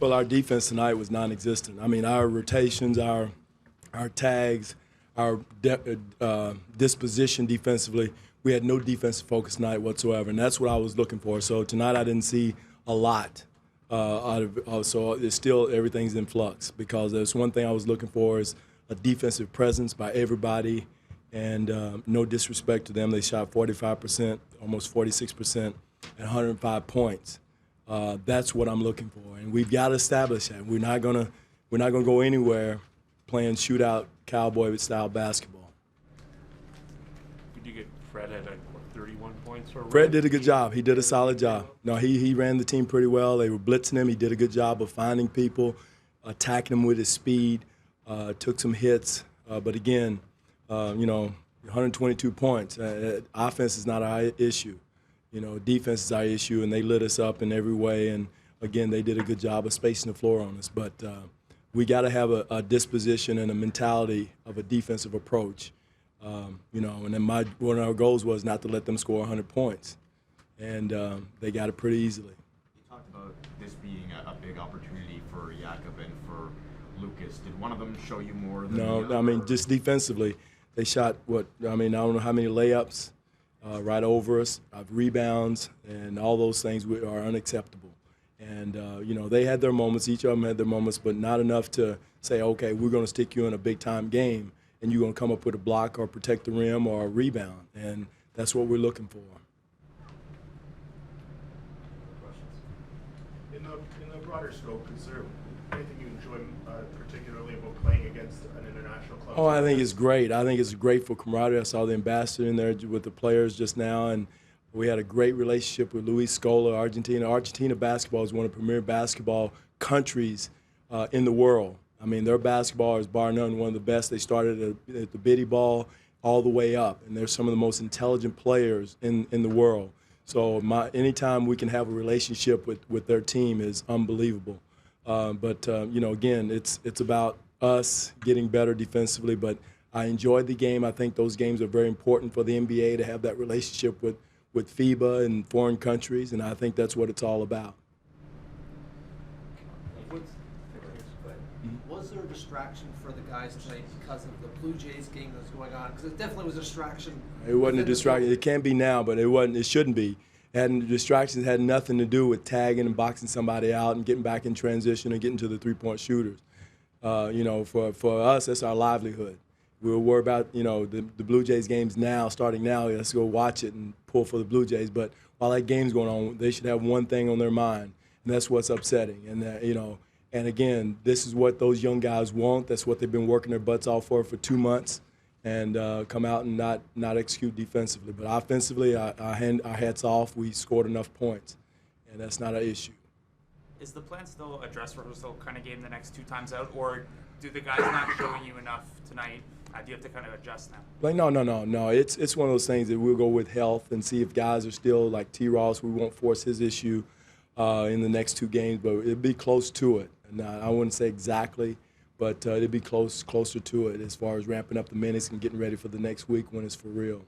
Well, our defense tonight was non-existent. I mean, our rotations, our tags, our disposition defensively, we had no defensive focus tonight whatsoever, and that's what I was looking for. So tonight I didn't see a lot so it's still everything's in flux because there's one thing I was looking for is a defensive presence by everybody, and no disrespect to them. They shot 45%, almost 46%, and 105 points. That's what I'm looking for, and we've got to establish that. We're not gonna go anywhere playing shootout cowboy style basketball. Did you get Fred at 31 points? Or Fred did a good job. He did a solid job. No, he ran the team pretty well. They were blitzing him. He did a good job of finding people, attacking them with his speed. Took some hits, but again, 122 points. Offense is not our issue. Defense is our issue, and they lit us up in every way. And again, they did a good job of spacing the floor on us. But we got to have a disposition and a mentality of a defensive approach. And then one of our goals was not to let them score 100 points, and they got it pretty easily. You talked about this being a big opportunity for Jakob and for Lucas. Did one of them show you more than the other? No, I mean, just defensively, they shot I don't know how many layups right over us, rebounds, and all those things are unacceptable. And, they had their moments. Each of them had their moments, but not enough to say, okay, we're going to stick you in a big-time game, and you're going to come up with a block or protect the rim or a rebound. And that's what we're looking for. In the broader scope, is there anything you enjoy particularly about playing against an international club? Oh, I think it's great. I think it's great for camaraderie. I saw the ambassador in there with the players just now, and we had a great relationship with Luis Scola, Argentina. Argentina basketball is one of the premier basketball countries in the world. I mean, their basketball is bar none one of the best. They started at the bitty ball all the way up, and they're some of the most intelligent players in the world. So anytime we can have a relationship with their team is unbelievable. Again, it's about us getting better defensively, but I enjoyed the game. I think those games are very important for the NBA to have that relationship with FIBA and foreign countries, and I think that's what it's all about. Was there a distraction for the guys tonight because of the Blue Jays game that was going on? Because it definitely was a distraction. It wasn't a distraction. It can be now, but it wasn't. It shouldn't be. Distractions had nothing to do with tagging and boxing somebody out and getting back in transition and getting to the three-point shooters. For us, that's our livelihood. We'll worry about the Blue Jays games now, starting now. Let's go watch it and pull for the Blue Jays. But while that game's going on, they should have one thing on their mind, and that's what's upsetting. And and again, this is what those young guys want. That's what they've been working their butts off for 2 months, and come out and not execute defensively. But offensively, our hats off. We scored enough points, and that's not an issue. Is the plan still a dress rehearsal kind of game the next 2 times out, or do the guys not showing you enough tonight? Do you have to kind of adjust now? No. It's one of those things that we'll go with health and see if guys are still like T. Ross. We won't force his issue in the next 2 games, but it'll be close to it. Now, I wouldn't say exactly, but it'll be closer to it as far as ramping up the minutes and getting ready for the next week when it's for real.